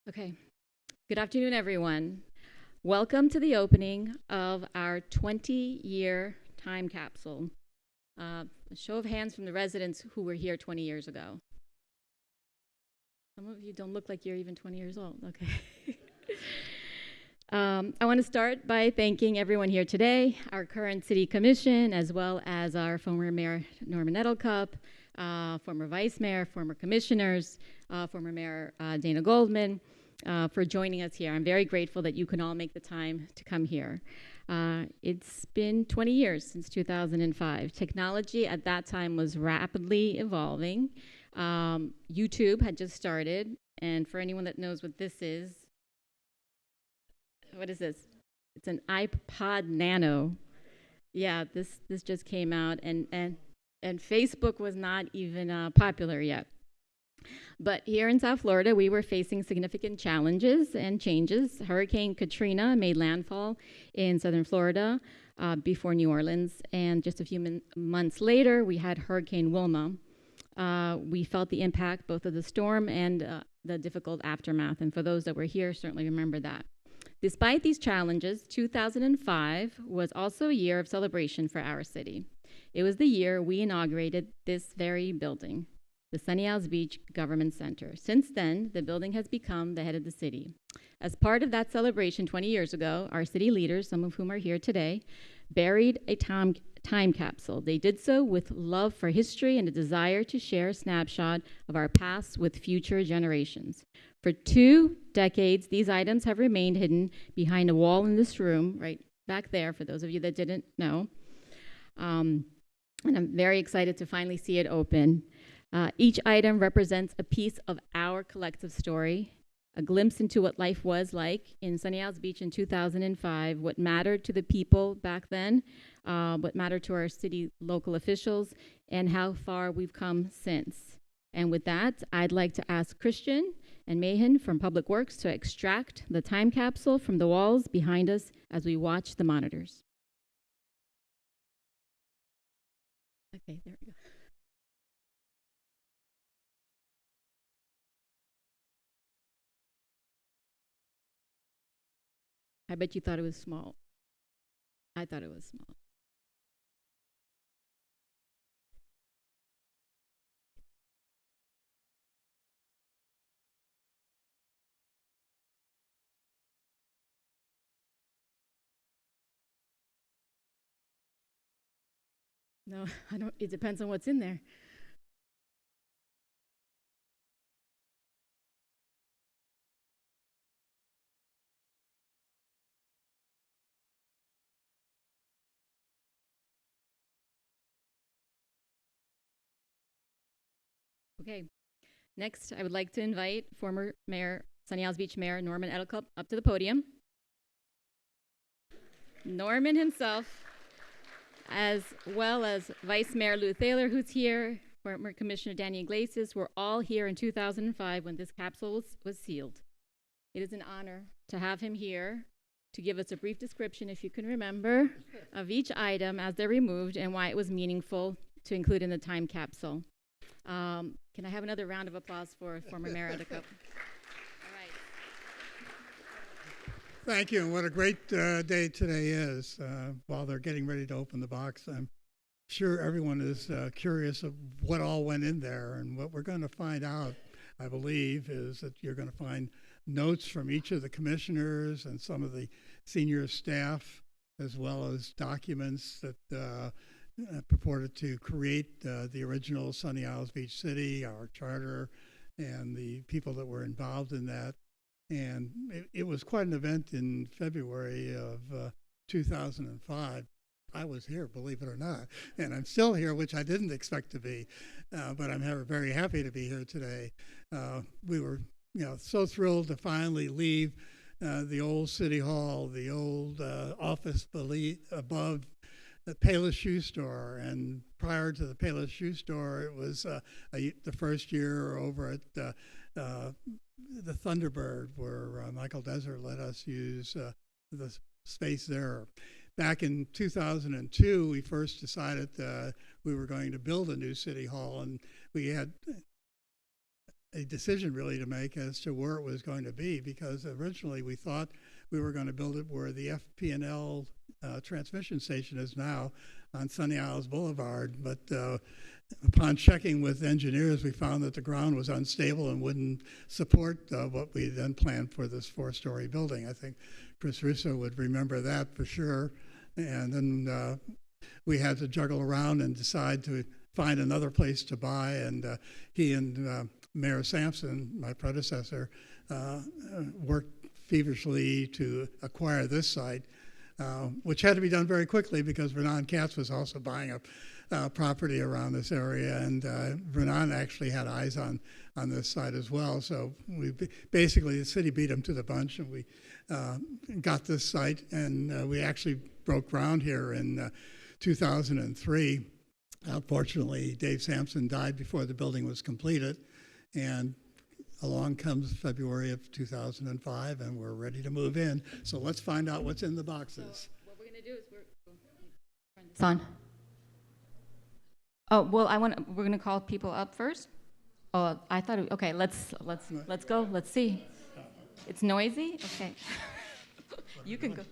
Okay. Good afternoon, everyone. Welcome to the opening of our 20-year time capsule. A show of hands from the residents who were here 20 years ago. Some of you don't look like you're even 20 years old. Okay. I want to start by thanking everyone here today, our current city commission, as well as our former mayor, Norman Edelcup, former vice mayor, former commissioners, former mayor Dana Goldman, for joining us here. I'm very grateful that you can all make the time to come here. It's been 20 years since 2005. Technology at that time was rapidly evolving. YouTube had just started, and for anyone that knows what this is, what is this? It's an iPod Nano. Yeah, this just came out, and Facebook was not even popular yet. But here in South Florida, we were facing significant challenges and changes. Hurricane Katrina made landfall in southern Florida before New Orleans, and just a few months later, we had Hurricane Wilma. We felt the impact both of the storm and the difficult aftermath, and for those that were here, certainly remember that. Despite these challenges, 2005 was also a year of celebration for our city. It was the year we inaugurated this very building, the Sunny Isles Beach Government Center. Since then, the building has become the head of the city. As part of that celebration 20 years ago, our city leaders, some of whom are here today, buried a time capsule. They did so with love for history and a desire to share a snapshot of our past with future generations. For 2 decades, these items have remained hidden behind a wall in this room, right back there, for those of you that didn't know. And I'm very excited to finally see it open. Each item represents a piece of our collective story, a glimpse into what life was like in Sunny Isles Beach in 2005, what mattered to the people back then, what mattered to our city local officials, and how far we've come since. And with that, I'd like to ask Christian and Mahan from Public Works to extract the time capsule from the walls behind us as we watch the monitors. Okay, there we go. I bet you thought it was small. I thought it was small. No, I don't. It depends on what's in there. Okay. Next, I would like to invite former Mayor, Sunny Isles Beach Mayor Norman Edelcup up to the podium. Norman himself, as well as Vice Mayor Lou Thaler, who's here, former Commissioner Danny Iglesias, were all here in 2005 when this capsule was sealed. It is an honor to have him here to give us a brief description, if you can remember, of each item as they're removed and why it was meaningful to include in the time capsule. Can I have another round of applause for former Mayor Edelcup? All right. Thank you, and what a great day today is. While they're getting ready to open the box, I'm sure everyone is curious of what all went in there, and what we're going to find out, I believe, is that you're going to find notes from each of the commissioners and some of the senior staff, as well as documents that purported to create the original Sunny Isles Beach City, our charter, and the people that were involved in that. And it was quite an event in February of 2005. I was here, believe it or not, and I'm still here, which I didn't expect to be, but I'm very happy to be here today. We were, so thrilled to finally leave the old City Hall, the old office above the Payless Shoe Store, and prior to the Payless Shoe Store, it was the first year over at the Thunderbird, where Michael Desert let us use the space there. Back in 2002, we first decided we were going to build a new city hall, and we had a decision really to make as to where it was going to be, because originally we thought we were going to build it where the FP&L transmission station is now on Sunny Isles Boulevard. But upon checking with engineers, we found that the ground was unstable and wouldn't support what we then planned for this 4-story building. I think Chris Russo would remember that for sure. And then we had to juggle around and decide to find another place to buy. And he and Mayor Sampson, my predecessor, worked feverishly to acquire this site, which had to be done very quickly because Vernon Katz was also buying a property around this area, and Vernon actually had eyes on this site as well. So we basically, the city beat him to the punch, and we got this site, and we actually broke ground here in 2003. Unfortunately, Dave Sampson died before the building was completed, and along comes February of 2005, and we're ready to move in. So let's find out what's in the boxes. So what we're going to do is it's on. Oh, well, we're going to call people up first. Oh, I thought, okay, let's go. Let's see. It's noisy? Okay. You can go.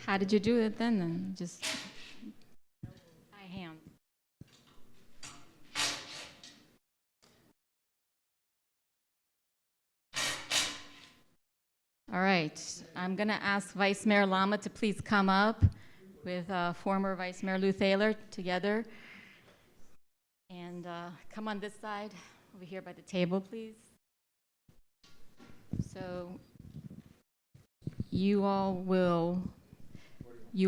How did you do it then? Just by hand. All right. I'm going to ask Vice Mayor Lama to please come up with former Vice Mayor Lou Thaler together. And come on this side, over here by the table, please. So you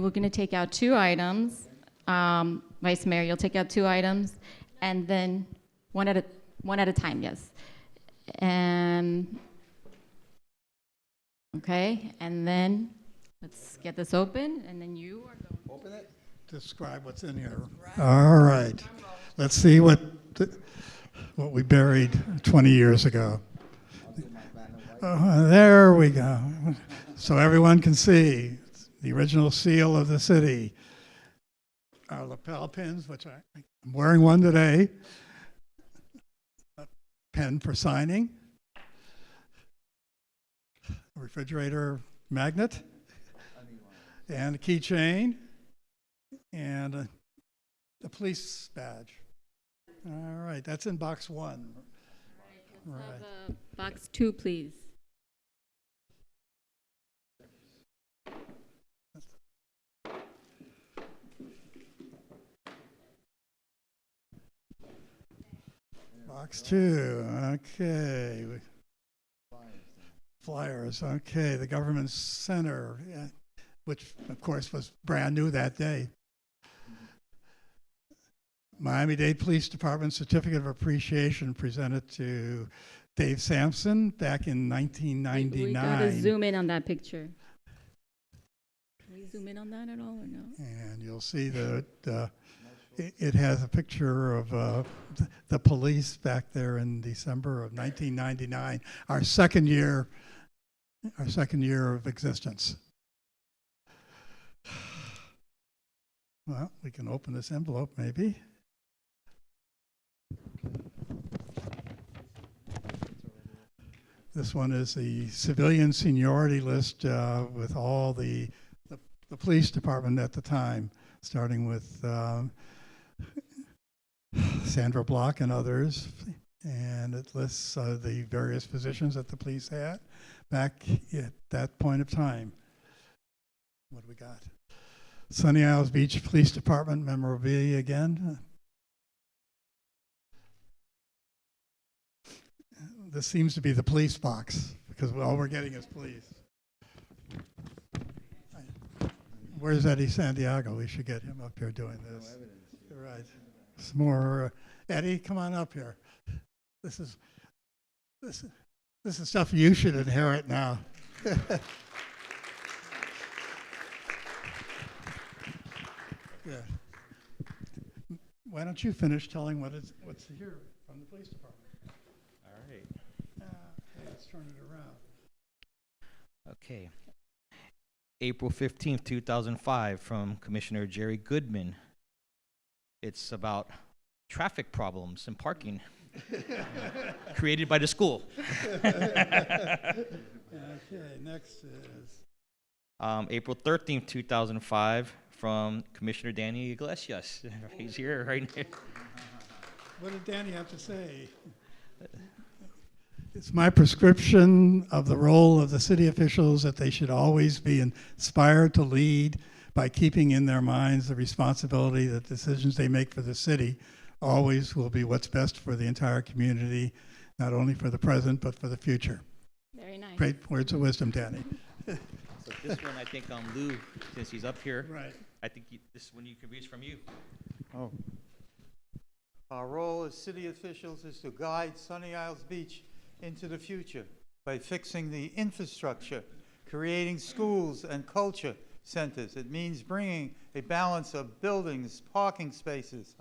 were going to take out 2 items. Vice Mayor, you'll take out 2 items, and then one at a time, yes. And okay, and then let's get this open, and then you are going to open it. Describe what's in here. Right. All right. Let's see what we buried 20 years ago. There we go. So everyone can see the original seal of the city. Our lapel pins, which I'm wearing one today. A pen for signing. A refrigerator magnet. And a keychain. And a police badge. All right, that's in box 1. Let's have box 2, please. Box 2, okay. Flyers, okay. The government center, yeah, which of course was brand new that day. Miami-Dade Police Department Certificate of Appreciation presented to Dave Sampson back in 1999. We gotta zoom in on that picture. Can we zoom in on that at all or no? And you'll see that it has a picture of the police back there in December of 1999, our second year of existence. Well, we can open this envelope maybe. This one is the civilian seniority list with all the police department at the time, starting with Sandra Block and others, and it lists the various positions that the police had back at that point of time. What do we got? Sunny Isles Beach Police Department memorabilia again. This seems to be the police box because all we're getting is police. Where's Eddie Santiago? We should get him up here doing this. right. Some more. Eddie, come on up here. This is this this is stuff you should inherit now. Yeah. Why don't you finish telling what's here from the police department? All right. Okay, let's turn it around. Okay. April 15th, 2005, from Commissioner Jerry Goodman. It's about traffic problems and parking created by the school. Okay, next is. April 13th, 2005, from Commissioner Danny Iglesias. He's here right now. What did Danny have to say? It's my prescription of the role of the city officials that they should always be inspired to lead by keeping in their minds the responsibility that decisions they make for the city always will be what's best for the entire community, not only for the present, but for the future. Very nice. Great words of wisdom, Danny. So this one, I think, Lou, since he's up here, Right. I think this one you can read from you. Oh. Our role as city officials is to guide Sunny Isles Beach into the future by fixing the infrastructure, creating schools and culture centers. It means bringing a balance of buildings, parking spaces,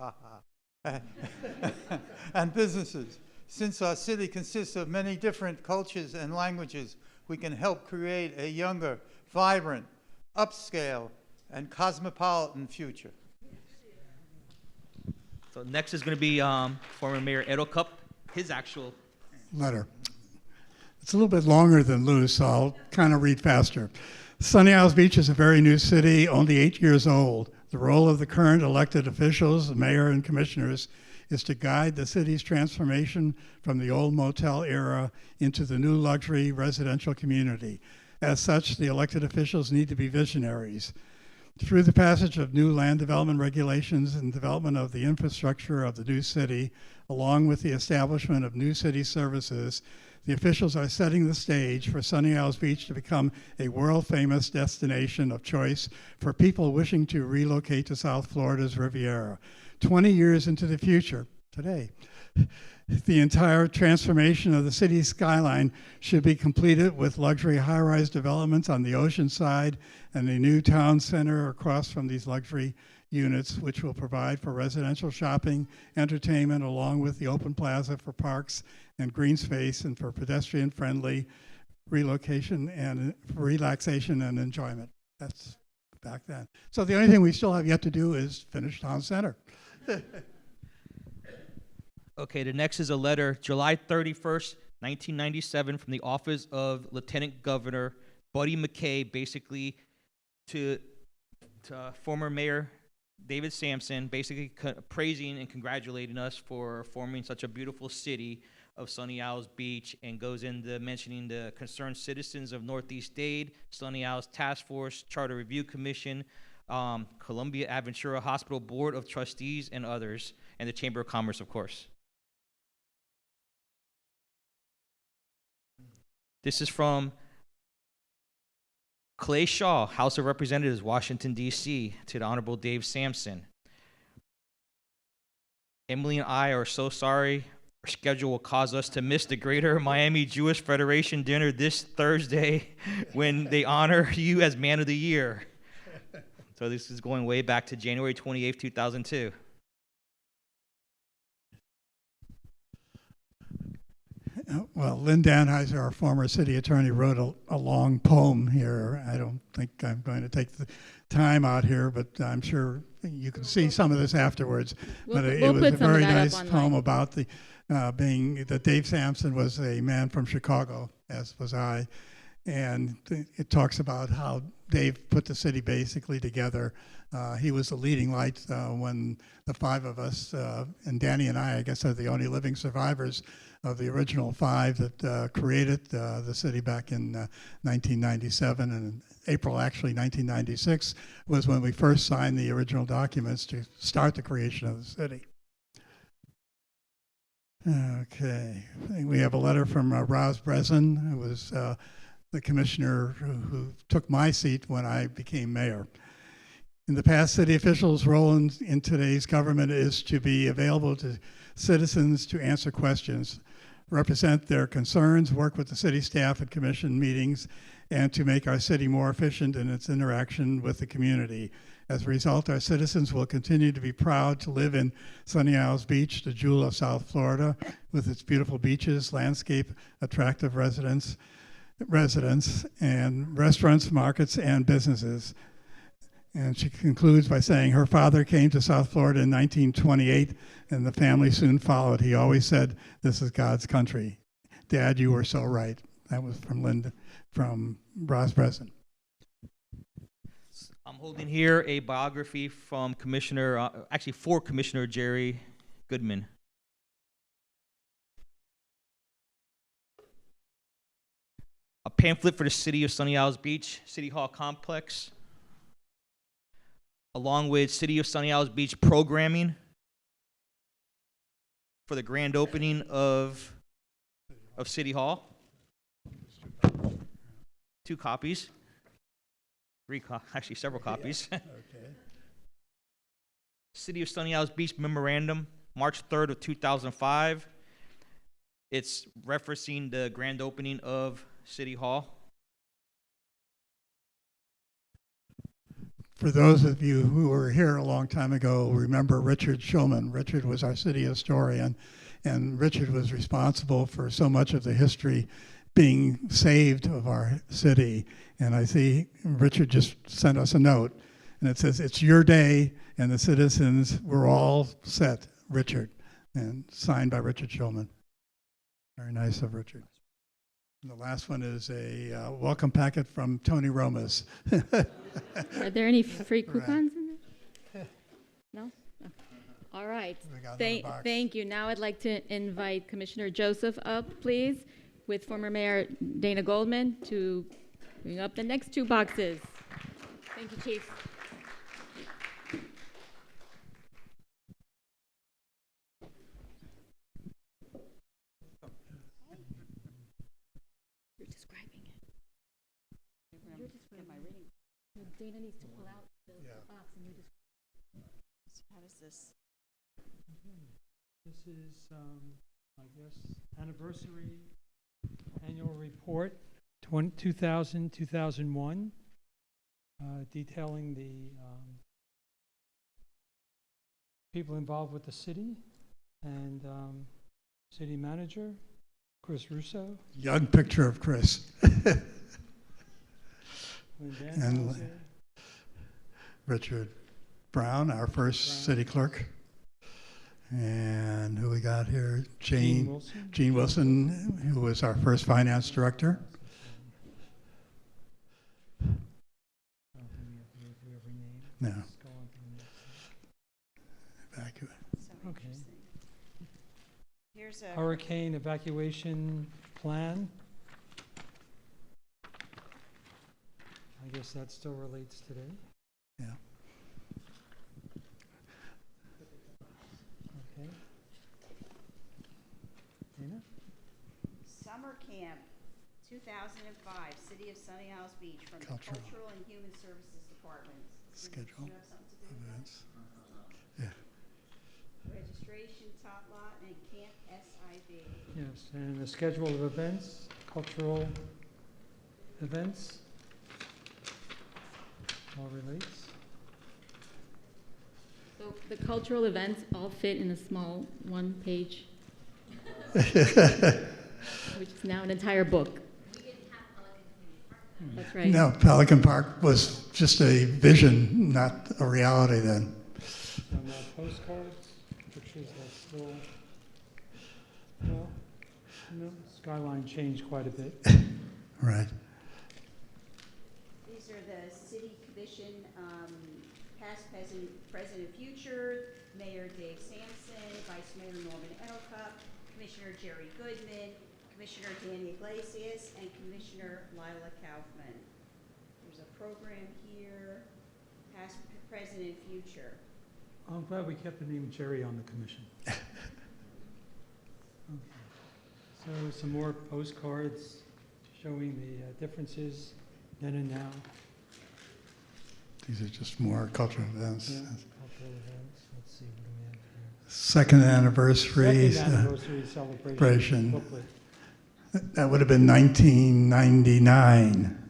and businesses. Since our city consists of many different cultures and languages, we can help create a younger, vibrant, upscale, and cosmopolitan future. So next is going to be former Mayor Edo Cup, his actual Letter. It's a little bit longer than Lou's, so I'll kind of read faster. Sunny Isles Beach is a very new city, only 8 years old. The role of the current elected officials, the mayor and commissioners, is to guide the city's transformation from the old motel era into the new luxury residential community. As such, the elected officials need to be visionaries. Through the passage of new land development regulations and development of the infrastructure of the new city, along with the establishment of new city services, the officials are setting the stage for Sunny Isles Beach to become a world-famous destination of choice for people wishing to relocate to South Florida's Riviera. 20 years into the future, today, the entire transformation of the city's skyline should be completed with luxury high-rise developments on the ocean side and a new town center across from these luxury units, which will provide for residential shopping, entertainment, along with the open plaza for parks and green space and for pedestrian-friendly relocation and relaxation and enjoyment. That's back then. So the only thing we still have yet to do is finish town center. Okay, the next is a letter, July 31st, 1997, from the office of Lieutenant Governor Buddy McKay, basically to former Mayor David Sampson, basically praising and congratulating us for forming such a beautiful city of Sunny Isles Beach, and goes into mentioning the concerned citizens of Northeast Dade, Sunny Isles Task Force, Charter Review Commission, Columbia Aventura Hospital Board of Trustees, and others, and the Chamber of Commerce, of course. This is from Clay Shaw, House of Representatives, Washington, D.C., to the Honorable Dave Sampson. Emily and I are so sorry. Our schedule will cause us to miss the Greater Miami Jewish Federation dinner this Thursday when they honor you as Man of the Year. So this is going way back to January 28th, 2002. Well, Lynn Danheiser, our former city attorney, wrote a long poem here. I don't think I'm going to take the time out here, but I'm sure you can see some of this afterwards. But it was a very nice poem about the being that Dave Sampson was a man from Chicago, as was I. And it talks about how Dave put the city basically together. He was the leading light when the five of us, and Danny and I guess, are the only living survivors of the original five that created the city back in 1997. And April, actually, 1996 was when we first signed the original documents to start the creation of the city. Okay, we have a letter from Roz Breslin, who was the commissioner who took my seat when I became mayor. In the past, city officials' role in today's government is to be available to citizens to answer questions, represent their concerns, work with the city staff at commission meetings, and to make our city more efficient in its interaction with the community. As a result, our citizens will continue to be proud to live in Sunny Isles Beach, the jewel of South Florida, with its beautiful beaches, landscape, attractive residents, and restaurants, markets, and businesses. And she concludes by saying her father came to South Florida in 1928, and the family soon followed. He always said, "This is God's country." Dad, you were so right. That was from Ross Bresson. I'm holding here a biography from for Commissioner Jerry Goodman. A pamphlet for the city of Sunny Isles Beach, City Hall Complex, along with City of Sunny Isles Beach programming for the grand opening of City Hall. 2 copies. Actually, several copies. Okay. City of Sunny Isles Beach Memorandum, March 3rd of 2005. It's referencing the grand opening of City Hall. For those of you who were here a long time ago, remember Richard Shulman. Richard was our city historian, and Richard was responsible for so much of the history being saved of our city. And I see Richard just sent us a note, and it says, "It's your day, and the citizens were all set, Richard," and signed by Richard Shulman. Very nice of Richard. And the last one is a welcome packet from Tony Romas. Are there any free coupons in there? No? Okay. All right. We got another box. Thank you. Now I'd like to invite Commissioner Joseph up, please, with former Mayor Dana Goldman to bring up the next 2 boxes. Thank you, Chief. You're describing it. You're describing it. Dana needs to pull out the box and you're just. How does this? This is, I guess, anniversary annual report, 2000-2001, detailing the people involved with the city and city manager, Chris Russo. Young picture of Chris. And Richard Brown, our first city clerk. And who we got here? Gene Wilson, who was our first finance director. No. Evacuate. Okay. Here's a Hurricane evacuation plan. I guess that still relates today. Yeah. Okay. Dana? summer camp 2005, City of Sunny Isles Beach, from the Cultural. Cultural and Human Services Departments. Schedule. Do you have something to do with that? Events. Yeah. Registration, tot lot, and camp SIV. Yes, and the schedule of events, cultural events, all relates. So the cultural events all fit in a small 1-page, which is now an entire book. That's right. No, Pelican Park was just a vision, not a reality then. And postcards, pictures are still, well, no, skyline changed quite a bit. Right. These are the city commission, past, present, future, Mayor Dave Sampson, Vice Mayor Norman Edelcup, Commissioner Jerry Goodman, Commissioner Danny Iglesias, and Commissioner Lila Kaufman. There's a program here, past, present, and future. I'm glad we kept the name Jerry on the commission. Okay. So some more postcards showing the differences then and now. These are just more cultural events. Yeah, cultural events. Let's see, what do we have here? Second anniversary Second anniversary celebration celebration. booklet. That would have been 1999.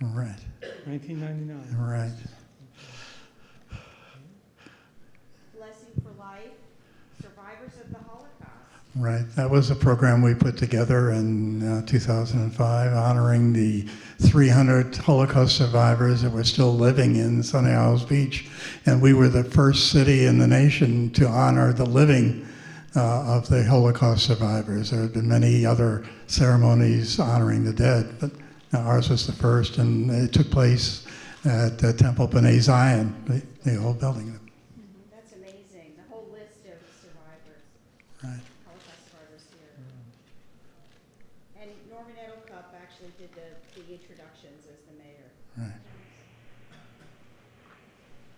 Right, 1999. right. Blessing for Life, Survivors of the Holocaust. Right. That was a program we put together in 2005, honoring the 300 Holocaust survivors that were still living in Sunny Isles Beach. And we were the first city in the nation to honor the living of the Holocaust survivors. There had been many other ceremonies honoring the dead, but ours was the first, and it took place at Temple B'nai Zion, the old building. That's amazing, the whole list of survivors, Right. Holocaust survivors here. And Norman Edelcup actually did the introductions as the mayor. Right.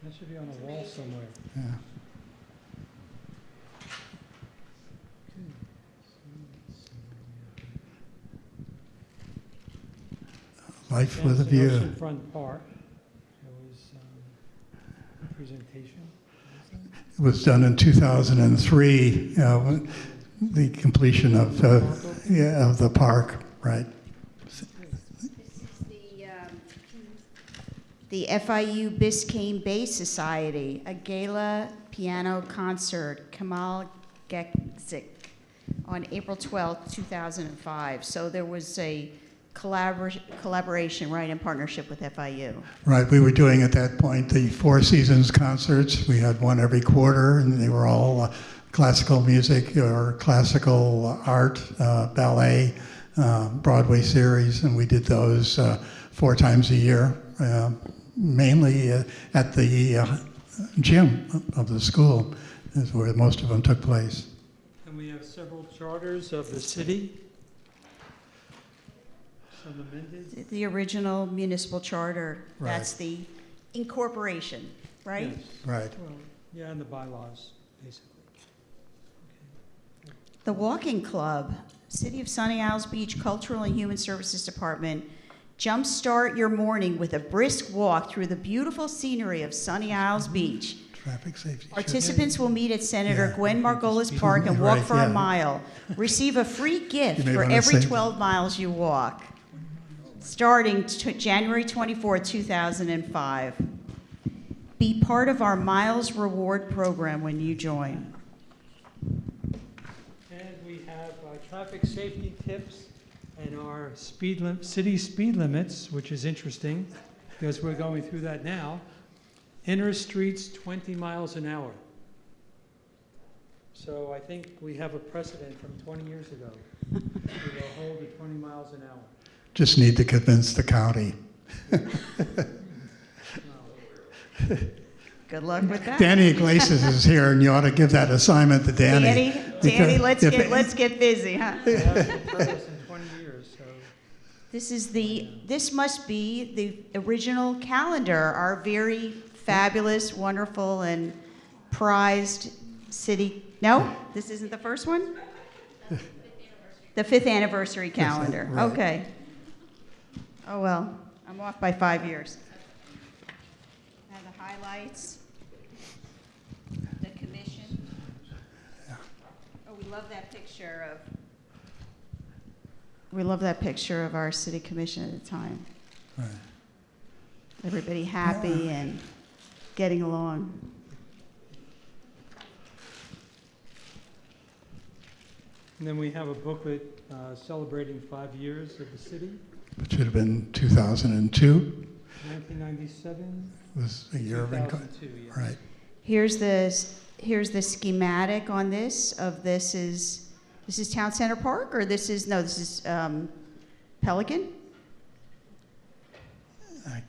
That should be on a wall somewhere. Yeah. Life with a That's the view. Oceanfront Park. There was a presentation. It was done in 2003, the completion of the park, right? This is the FIU Biscayne Bay Society, a gala piano concert, Kamal Gekzik, on April 12th, 2005. So there was a collaboration, right, in partnership with FIU. Right, we were doing at that point the Four Seasons concerts. We had one every quarter, and they were all classical music or classical art, ballet, Broadway series, and we did those 4 times a year, mainly at the gym of the school is where most of them took place. And we have several charters of the city. Some amended. The original municipal charter, Right. that's the incorporation, right? Yes. Right. Well, yeah, and the bylaws, basically. The Walking Club, City of Sunny Isles Beach Cultural and Human Services Department, jumpstart your morning with a brisk walk through the beautiful scenery of Sunny Isles Beach. Traffic safety. Participants will meet at Senator Yeah. Gwen Margolis Park and walk Right, for yeah. a mile. Receive a free gift You may for wanna every say- 12 miles you walk, starting January 24, 2005. Be part of our Miles Reward program when you join. And we have traffic safety tips and our city speed limits, which is interesting because we're going through that now. Inner streets, 20 miles an hour. So I think we have a precedent from 20 years ago. We will hold at 20 miles an hour. Just need to convince the county. Good luck with that. Danny Iglesias is here, and you ought to give that assignment to Danny. Danny, Because let's get busy, huh? We haven't done this in 20 years, so. This must be the original calendar, our very fabulous, wonderful, and prized city. No, this isn't the first one? The 5th anniversary calendar. Right. Okay. Oh, well, I'm off by 5 years. Now the highlights, the commission. Oh, we love that picture of. We love that picture of our city commission at the time. Right. Everybody happy and getting along. And then we have a booklet celebrating 5 years of the city. It should have been 2002. 1997, Was a year of 2002, yes. right. Here's the schematic on this. This is Town Center Park, or this is Pelican. I-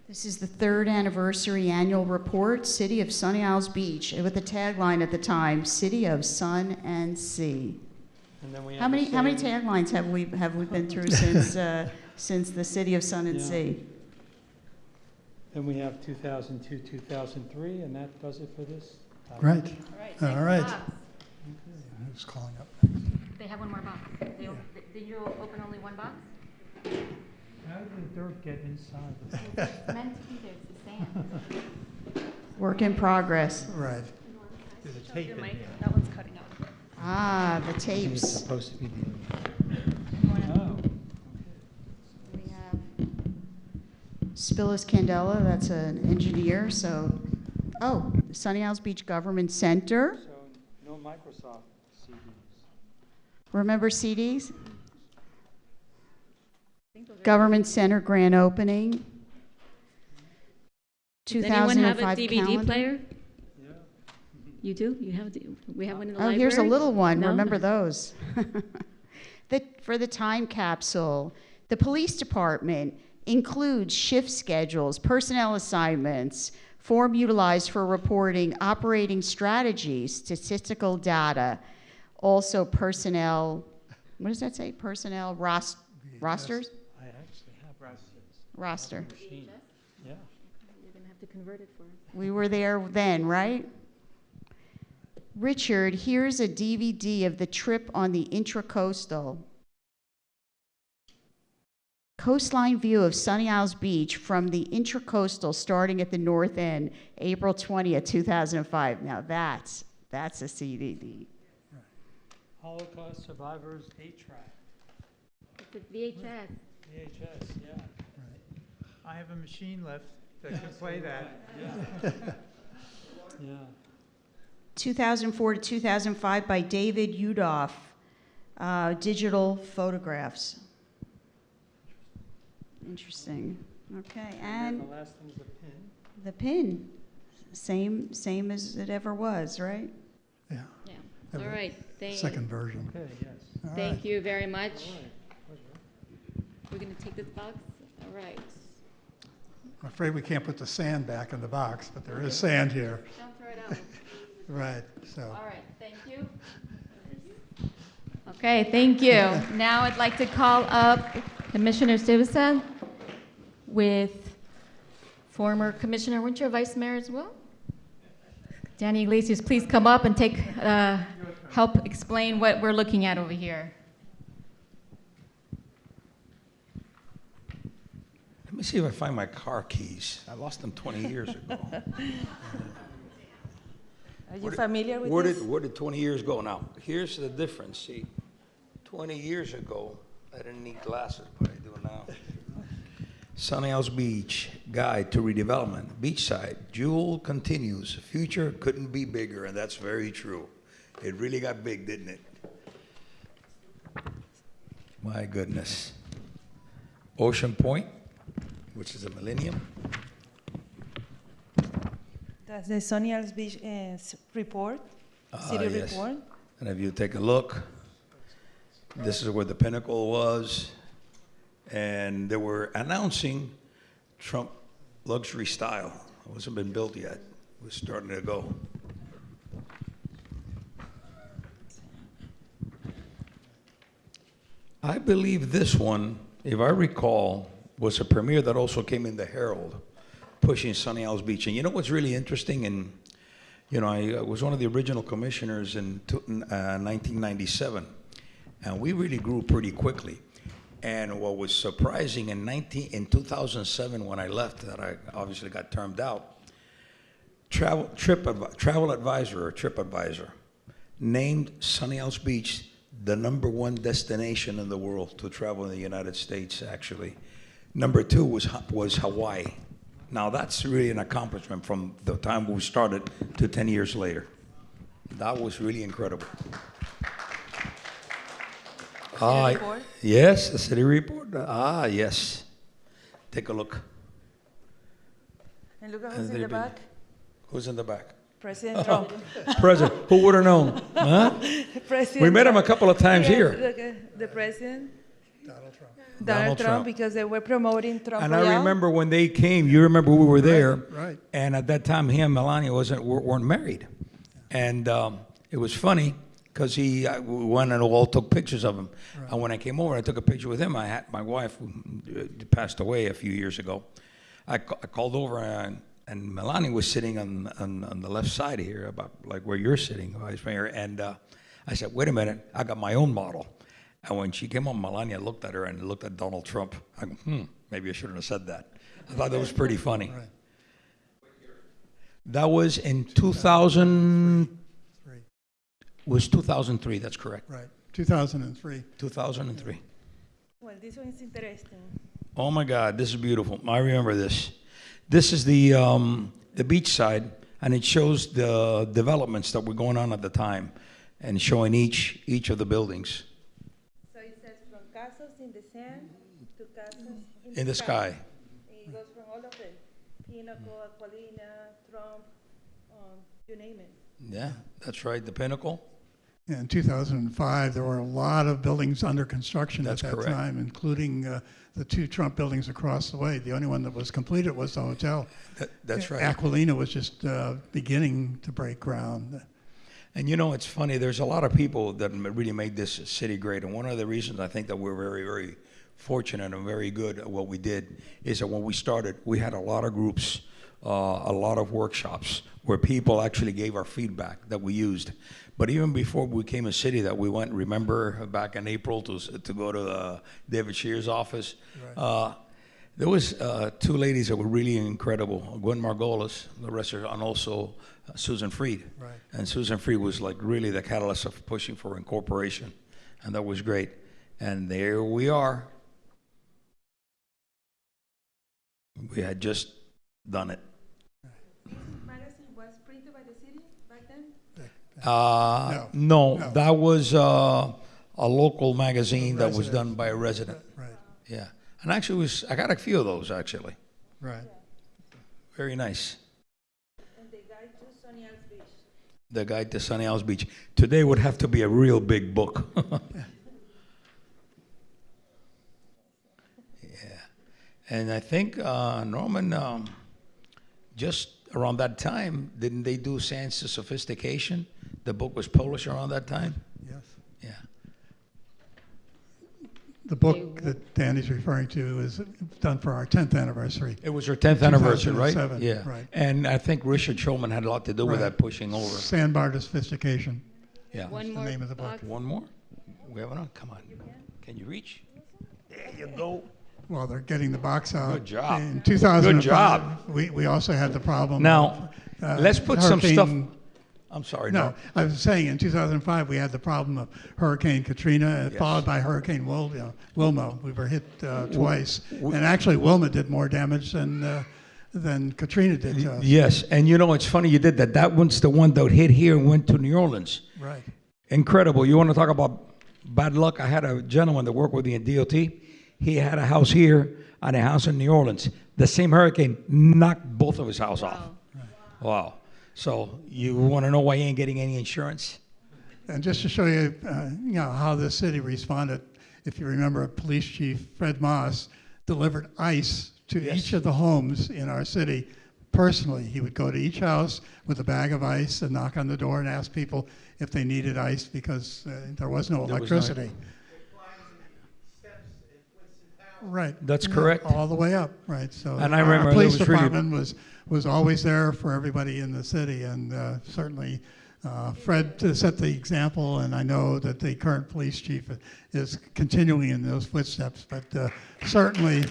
This is the 3rd anniversary annual report, City of Sunny Isles Beach, with the tagline at the time, City of Sun and Sea. And then we have How many the same- taglines have we been through since the City of Sun and Yeah. Sea? Then we have 2002, 2003, and that does it for this. Right. All right. who's calling up. They have one more box. Did you open only one box? How did the dirt get inside? It's meant to be there. It's the sand. Work in progress. Right. There's a tape in here. That one's cutting out. Ah, the It's tapes. supposed to be the You wanna- Oh. We have Spillis Candela, that's an engineer, so, oh, Sunny Isles Beach Government Center. So no Microsoft CDs. Remember CDs? Government Center grand opening. Does anyone have a 2005 DVD calendar. player? Yeah. You do? You have? We have one in the Oh, library. here's a little one. No? Remember those? For the time capsule, the police department includes shift schedules, personnel assignments, form utilized for reporting operating strategies, statistical data, also personnel, what does that say? Personnel rosters? I actually have Roster. machine. Yeah. You're gonna have to convert it for us. We were there then, right? Richard, here's a DVD of the trip on the Intracoastal. Coastline view of Sunny Isles Beach from the Intracoastal starting at the north end, April 20th, 2005. Now that's a CDD. Holocaust Survivors 8-track. It's a VHS. VHS, yeah. I have a machine left that can play that. Yeah. 2004 to 2005 by David Udoff, digital photographs. Interesting. Okay, And and the last thing's the pin. the pin, same as it ever was, right? Yeah. Yeah. Have All a right. Second version. Okay, yes. All Thank right. you very much. All right. Pleasure. We're gonna take this box. All right. I'm afraid we can't put the sand back in the box, but there is sand here. Don't throw it out. Right, so. All right. Thank you. Okay. Thank you. Now I'd like to call up Commissioner Stivison with former Commissioner, weren't you a Vice Mayor as well? Danny Iglesias, please come up and help explain what we're looking at over here. Let me see if I find my car keys. I lost them 20 years ago. Are you familiar with Where this? did 20 years go now? Here's the difference, see. 20 years ago, I didn't need glasses, but I do now. Sunny Isles Beach, Guide to Redevelopment, Beachside, Jewel continues. Future couldn't be bigger, and that's very true. It really got big, didn't it? My goodness. Ocean Point, which is a millennium. That's the Sunny Isles Beach report, city Yes. report. And if you take a look, this is where the Pinnacle was. And they were announcing Trump luxury style. It wasn't been built yet. It was starting to go. I believe this one, if I recall, was a premiere that also came in the Herald, pushing Sunny Isles Beach. And you know what's really interesting? And you know, I was one of the original commissioners in 1997, and we really grew pretty quickly. And what was surprising in 2007 when I left, that I obviously got termed out, TripAdvisor named Sunny Isles Beach the #1 destination in the world to travel in the United States, actually. Number 2 was Hawaii. Now that's really an accomplishment from the time we started to 10 years later. That was really incredible. report? Yes, the city report. Yes. Take a look. And look at who's in the back. Who's in the back? President Trump. President. Who would have known? Huh? President We met him a Trump. couple of times Yes, here. Look at the president, Donald Trump. Donald Trump, Trump. because they were promoting Trump And Royale. I remember when they came. You remember we were there, Right. and at that time, he and Melania weren't married, and it was funny because we went and all took pictures of him. Right. And when I came over, I took a picture with him. I had my wife, who passed away a few years ago. I called over, and Melania was sitting on the left side here, about like where you're sitting, Vice Mayor. And I said, wait a minute, I got my own model. And when she came on, Melania looked at her and looked at Donald Trump. I go, maybe I shouldn't have said that. I thought that was pretty funny. Right. That was in 2003, that's correct. Right. 2003. 2003. Well, this one is interesting. Oh my God, this is beautiful. I remember this. This is the beach side, and it shows the developments that were going on at the time, and showing each of the buildings So it says from castles in the sand to castles in the sky. It goes from all of them. Pinnacle, Aquilina, Trump, you name it. Yeah, that's right. The Pinnacle. In 2005, there were a lot of buildings under construction That's at that correct. time, including the two Trump buildings across the way. The only one that was completed was the hotel. That's right. Aquilina was just beginning to break ground. And you know, it's funny. There's a lot of people that really made this city great, and one of the reasons I think that we're very, very fortunate and very good at what we did is that when we started, we had a lot of groups, a lot of workshops where people actually gave our feedback that we used. But even before we became a city, that we went, remember back in April to go to David Shear's office. Right. There was two ladies that were really incredible, Gwen Margolis, the rest of, and also Susan Freed. Right. And Susan Freed was like really the catalyst of pushing for incorporation, and that was great. And there we are. We had just done it. This magazine was printed by the city back then? No, No. that was a local magazine that was Resident. done by a resident. Right, Yeah, and actually, I got a few of those actually. right. Very nice. And the guide to Sunny Isles Beach. The Guide to Sunny Isles Beach. Today would have to be a real big book. Yeah, and I think Norman, just around that time, didn't they do Sands to Sophistication? The book was published around that time. Yes. Yeah. The book that Danny's referring to is done for our 10th anniversary. It was her 10th anniversary, right? 2007, Yeah. right. And I think Richard Shulman had a lot to do with Right. that pushing over. Sandbar to Sophistication. Yeah. One the more name of the book. box. One more? We have enough? Come on. Can you reach? There you go. Well, they're getting the box out. Good job. In 2005, Good job. we also had the problem. Now, of, let's put some stuff. Hurricane- I'm sorry. No, I was saying in 2005 we had the problem of Hurricane Katrina, Yes. followed by Hurricane Wilma. We were hit twice, and actually Wilma did more damage than Katrina did to us. Yes, and you know, it's funny you did that. That one's the one that hit here and went to New Orleans. Right. Incredible. You want to talk about bad luck? I had a gentleman that worked with me in DOT. He had a house here and a house in New Orleans. The same hurricane knocked both of his house off. Wow. So you want to know why he ain't getting any insurance? And just to show you, how the city responded, if you remember, Police Chief Fred Moss delivered ice to Yes. each of the homes in our city personally. He would go to each house with a bag of ice and knock on the door and ask people if they needed ice because there was no There was electricity. Right. That's Yeah, correct. all the way up, right. So And I remember our that police was really- department was always there for everybody in the city, and certainly Fred set the example, and I know that the current police chief is continuing in those footsteps, but certainly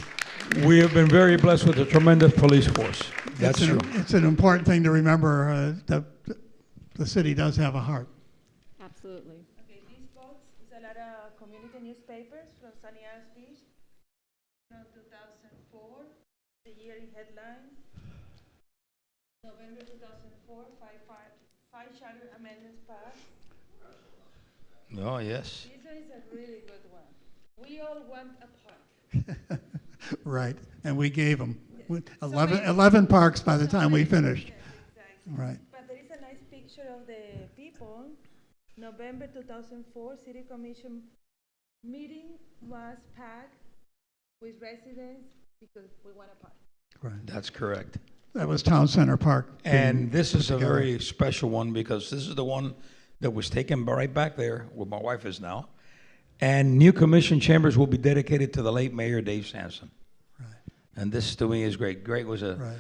We have been very blessed with a tremendous police force. That's true. it's an important thing to remember that the city does have a heart. Absolutely. Okay, this box is a lot of community newspapers from Sunny Isles Beach from 2004. The year in headlines. November 2004, five charter amendments passed. Oh, yes. This one is a really good one. We all want a park. Right, and we gave them 11 parks by the time we finished. Yes, exactly. Right. But there is a nice picture of the people. November 2004, City Commission meeting was packed with residents because we want a park. Right. That's correct. That was Town Center Park. And being this is put a together. very special one because this is the one that was taken right back there where my wife is now. And new commission chambers will be dedicated to the late Mayor Dave Sampson. Right. And this to me is great. Greg was Right.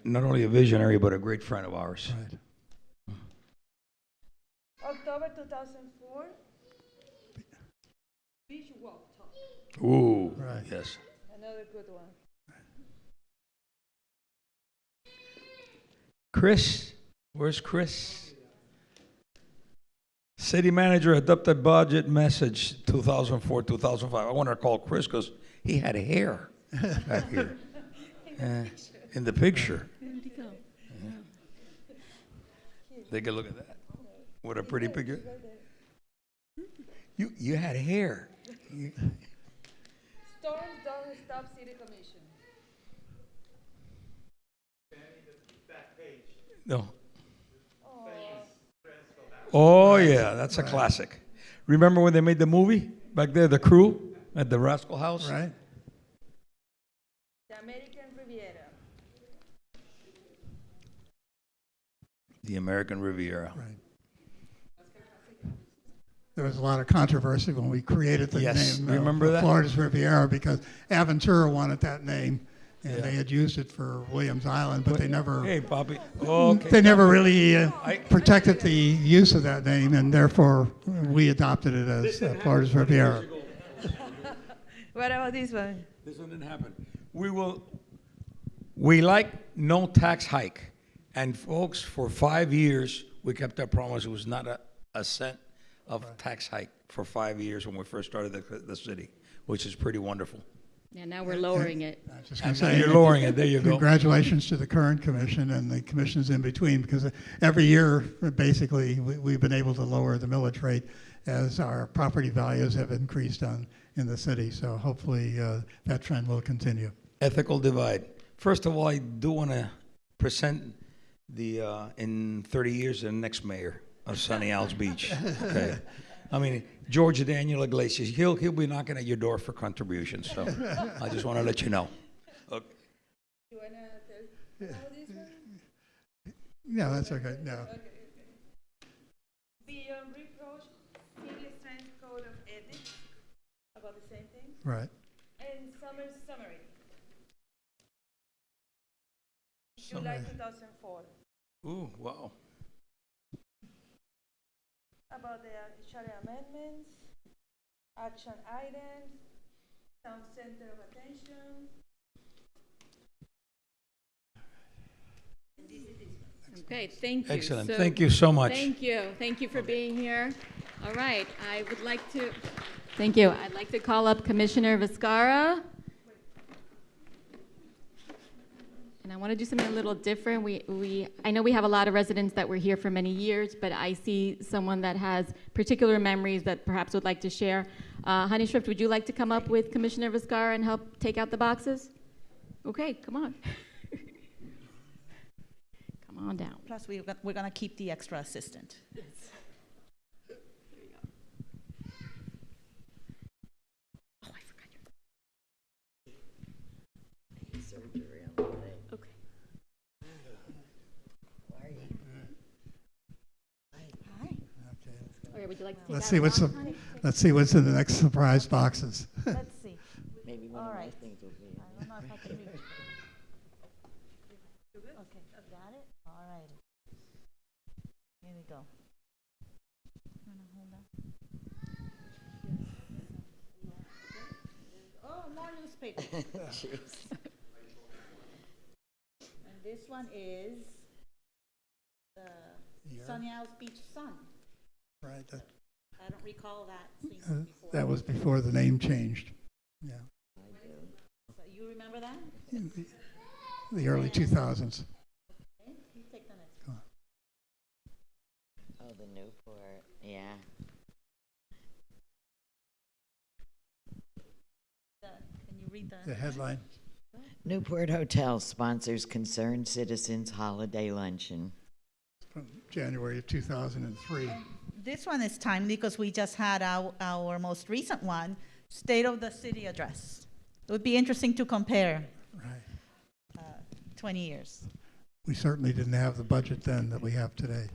not only a visionary but a great friend of ours. Right. October 2004, beach walk talk, Ooh, Right. yes. another good one. Chris, where's Chris? City manager adopted budget message 2004, 2005. I want to call Chris because he had hair back here. In the picture. Where did he go? Take a look at that. What a pretty picture. You had hair. Storms don't stop city commission. No. Oh yeah, that's a classic. Remember when they made the movie back there, The Crew at the Rascal House? Right? The American Riviera. The American Riviera. Right. There was a lot of controversy when we created the Yes, name remember that? Florida's Riviera because Aventura wanted that name, and Yeah. they had used it for Williams Island, but they never Hey, Poppy. Okay. they never really I- protected the use of that name, and therefore we adopted it as Florida's Riviera. What about this one? This one didn't happen. We like no tax hike. And folks, for 5 years, we kept our promise. It was not a cent of tax hike for 5 years when we first started the city, which is pretty wonderful. Yeah, now we're lowering it. I was just gonna And now say, you're lowering it. There you go. congratulations to the current commission and the commissions in between, because every year, basically, we've been able to lower the millage rate as our property values have increased in the city. So hopefully that trend will continue. Ethical divide. First of all, I do want to present in 30 years, the next mayor of Sunny Isles Beach. Okay. I mean, George Daniel Iglesias, he'll be knocking at your door for contributions. So I just want to let you know. Okay. You want to tell about this one? Yeah, that's okay. No. Beyond reproach, City Strength Code of Ethics, about the same thing. Right. And summer summary. July 2004, Ooh, wow. about the charter amendments, action items, town center of attention. Okay, thank you. Excellent. So- Thank you so much. Thank you. Thank you for being here. All right, I would like to, thank you. I'd like to call up Commissioner Viscara. And I want to do something a little different. I know we have a lot of residents that were here for many years, but I see someone that has particular memories that perhaps would like to share. Honey Shrift, would you like to come up with Commissioner Viscara and help take out the boxes? Okay, come on. Come on down. Plus, we're going to keep the extra assistant. Oh, I forgot your. Okay. Hi. All right, would you like to take Let's out see a what's box, the, honey? let's see what's in the next surprise boxes. Let's see. Maybe one All of my right. things will be. I don't know if I can reach. Okay, got it? All right. Here we go. Wanna hold that? Oh, more newspaper. And this one is the Yeah. Sunny Isles Beach Sun. Right. I don't recall that seeing before. That was before the name changed. Yeah. So you remember that? In the early 2000s. Okay, you take the next. Oh, the Newport, yeah. Can you read The headline. Newport Hotel sponsors Concerned Citizens Holiday Luncheon. From January of 2003. This one is timely because we just had our most recent one, State of the City Address. It would be interesting to compare Right. 20 years. We certainly didn't have the budget then that we have today.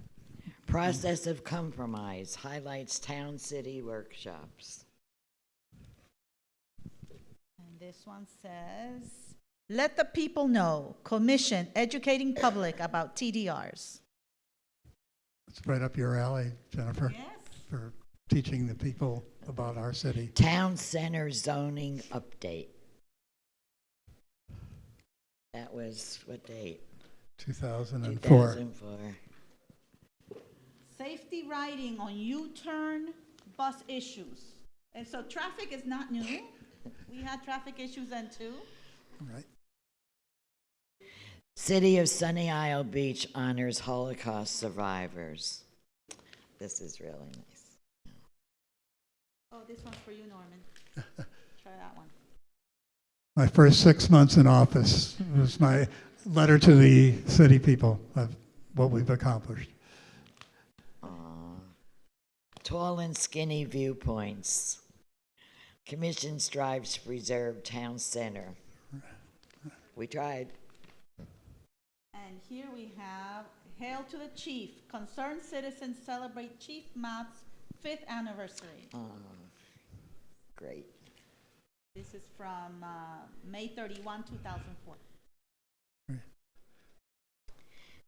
Process of Compromise highlights town-city workshops. And this one says, let the people know, commission educating public about TDRs. It's right up your alley, Jennifer. Yes. for teaching the people about our city. Town center zoning update. That was what date? 2004. 2004. Safety riding on U-turn bus issues. And so traffic is not new. We had traffic issues then too. Right. City of Sunny Isle Beach honors Holocaust survivors. This is really nice. Oh, this one's for you, Norman. Try that one. My first 6 months in office was my letter to the city people of what we've accomplished. Tall and skinny viewpoints. Commission strives to preserve town center. We tried. And here we have Hail to the Chief. Concerned citizens celebrate Chief Matt's 5th anniversary. Great. This is from May 31, 2004.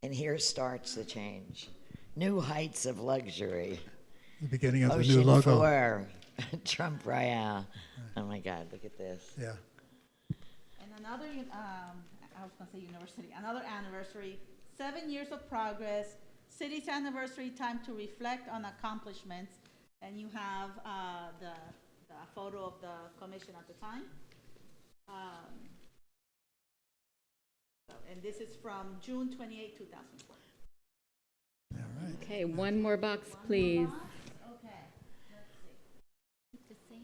And here starts the change. New heights of luxury. The beginning of the Ocean new logo. 4, Trump Royale. Oh my God, look at this. Yeah. And another, I was going to say university, another anniversary, 7 years of progress, city's anniversary, time to reflect on accomplishments. And you have the photo of the commission at the time. And this is from June 28, 2004. All right. Okay, one more box, please. Okay, let's see.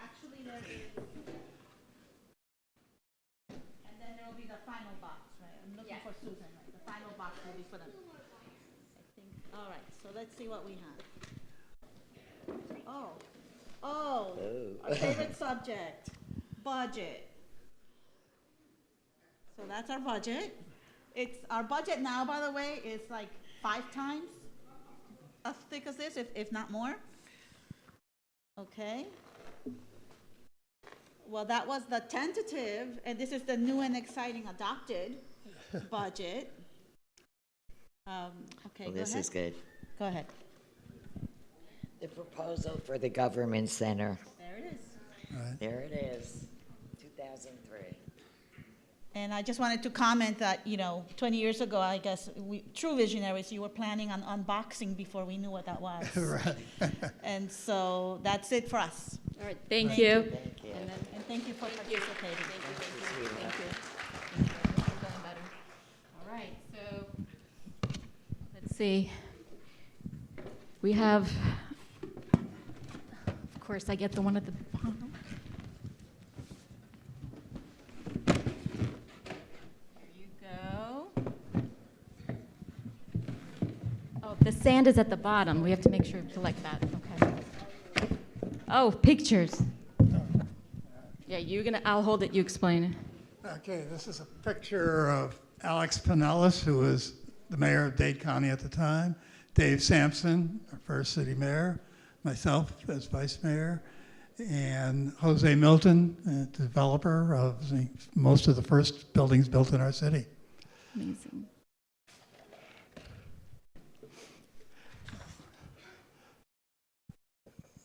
Actually, there is, and then there will be the final box, right? I'm looking for Susan, right? The final box will be for them. I think, all right, so let's see what we have. Oh, our favorite subject, budget. So that's our budget. It's our budget now, by the way, is like 5 times as thick as this, if not more. Okay. Well, that was the tentative, and this is the new and exciting adopted budget. Okay, Well, go this ahead. is good. Go ahead. The proposal for the government center. There it is. Right. There it is, 2003. And I just wanted to comment that, 20 years ago, I guess, true visionaries, you were planning on unboxing before we knew what that was. Right. And so that's it for us. All right, thank you. Thank you. And thank you for participating. Thank you. All right, so let's see. We have, of course, I get the one at the bottom. There you go. Oh, the sand is at the bottom. We have to make sure to collect that. Okay. Oh, pictures. Yeah, I'll hold it, you explain it. Okay, this is a picture of Alex Pinellas, who was the mayor of Dade County at the time, Dave Sampson, our first city mayor, myself as vice mayor, and Jose Milton, a developer of most of the first buildings built in our city. Amazing.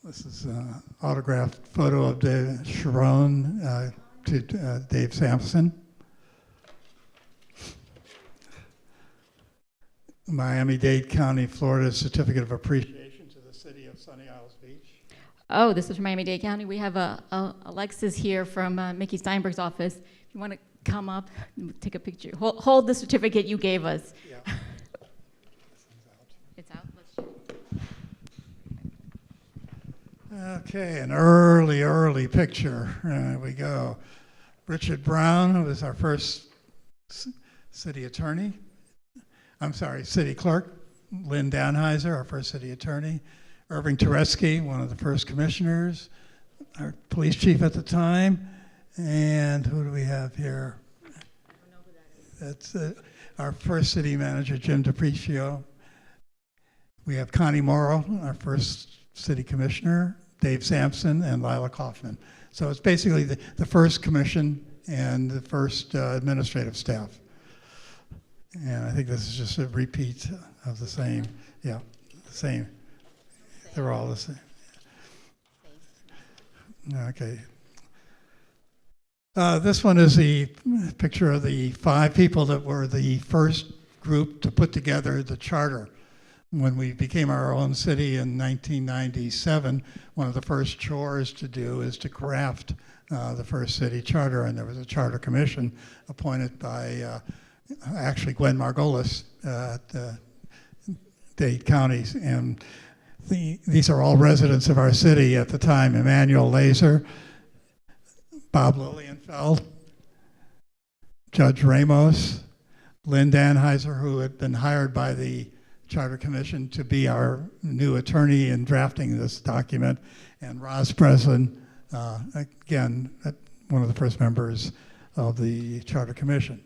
This is an autographed photo of Sharon to Dave Sampson. Miami-Dade County, Florida Certificate of Appreciation to the city of Sunny Isles Beach. Oh, this is from Miami-Dade County. We have Alexis here from Mickey Steinberg's office. If you want to come up and take a picture. Hold the certificate you gave us. Yeah. It's out. Let's check. Okay, an early picture. There we go. Richard Brown, who was our first city attorney. I'm sorry, city clerk. Lynn Danheiser, our first city attorney. Irving Tereski, one of the first commissioners. Our police chief at the time. And who do we have here? I don't know who that is. That's our first city manager, Jim DiPricio. We have Connie Morrow, our first city commissioner, Dave Sampson, and Lila Kaufman. So it's basically the first commission and the first administrative staff. And I think this is just a repeat of the same. Yeah, The same. They're all the same. Okay. This one is the picture of the 5 people that were the first group to put together the charter. When we became our own city in 1997, one of the first chores to do is to craft the first city charter, and there was a charter commission appointed by actually Gwen Margolis at Dade counties, and these are all residents of our city at the time: Emmanuel Laser, Bob Lilienfeld, Judge Ramos, Lynn Danheiser, who had been hired by the Charter Commission to be our new attorney in drafting this document, and Roz Breslin, again, one of the first members of the Charter Commission.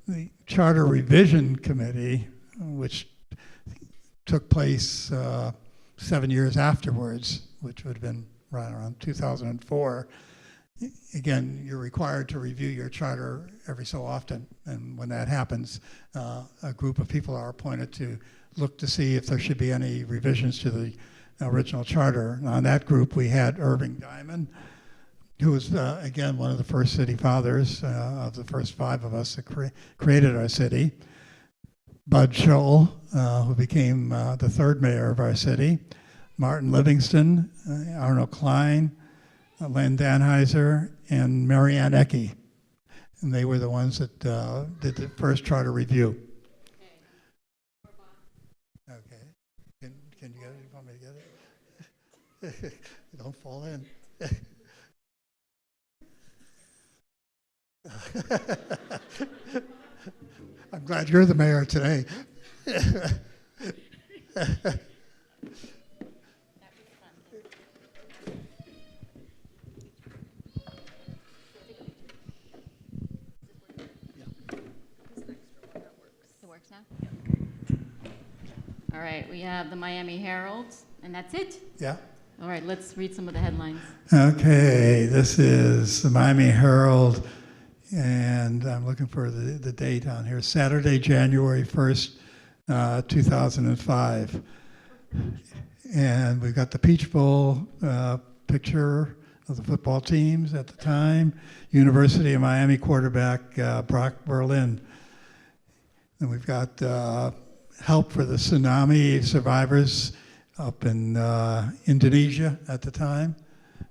The Charter Revision Committee, which took place 7 years afterwards, which would have been right around 2004. Again, you're required to review your charter every so often, and when that happens, a group of people are appointed to look to see if there should be any revisions to the original charter. And on that group, we had Irving Diamond, who was, again, one of the first city fathers of the first 5 of us that created our city. Bud Scholl, who became the 3rd mayor of our city. Martin Livingston, Arnold Klein, Len Danheiser, and Marianne Ecke. And they were the ones that did the first charter review. Okay. Can you get it? You want me to get it? Don't fall in. I'm glad you're the mayor today. All right, we have the Miami Herald, and that's it. Yeah. All right, let's read some of the headlines. Okay, this is the Miami Herald, and I'm looking for the date on here. Saturday, January 1st, 2005. And we've got the Peach Bowl picture of the football teams at the time. University of Miami quarterback Brock Berlin. And we've got help for the tsunami survivors up in Indonesia at the time.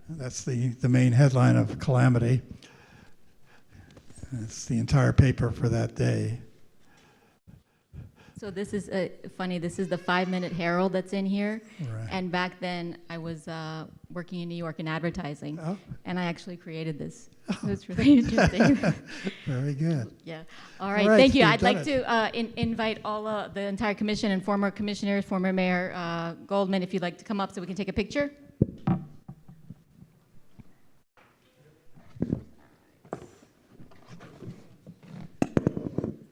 That's the main headline of calamity. It's the entire paper for that day. So this is funny. This is the 5-minute Herald that's in here. Right. And back then, I was working in New York in advertising, and I actually created this. So it's really interesting. Very good. Yeah. All right. Thank you. I'd like to invite all the entire commission and former commissioners, former Mayor Goldman, if you'd like to come up so we can take a picture.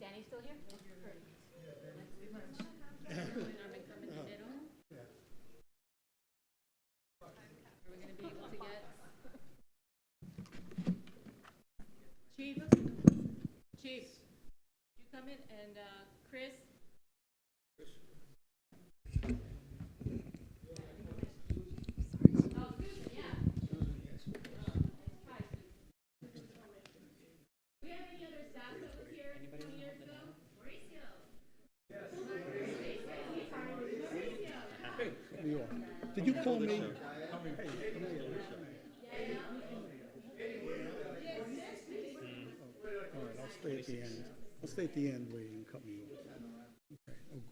Danny still here? Chief, you come in, and Chris. Oh, Susan, yeah. Do we have any other staff that was here 2 years ago? Mauricio. Mauricio. Did you call me? Stay at the end. I'll stay at the end where you can cut me off. Okay. Oh,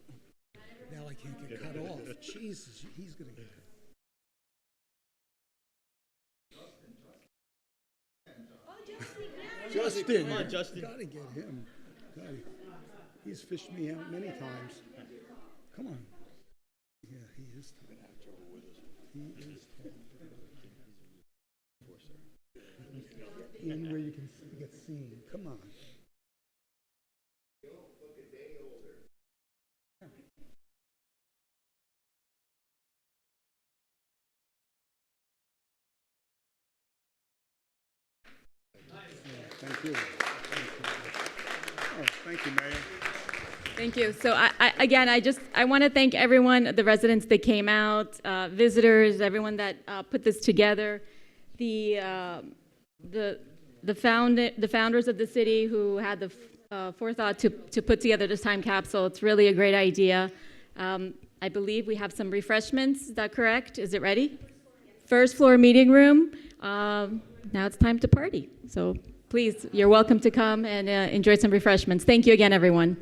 now I can't get cut off. Jesus, he's gonna get cut. Justin, come on, Justin. Gotta get him. He's fished me out many times. Come on. Yeah, he is. He is. In where you can get seen. Come on. Thank you. Oh, thank you, Mayor. Thank you. So I want to thank everyone, the residents that came out, visitors, everyone that put this together, the founders of the city who had the forethought to put together this time capsule. It's really a great idea. I believe we have some refreshments. Is that correct? Is it ready? First floor meeting room. Now it's time to party. So please, you're welcome to come and enjoy some refreshments. Thank you again, everyone.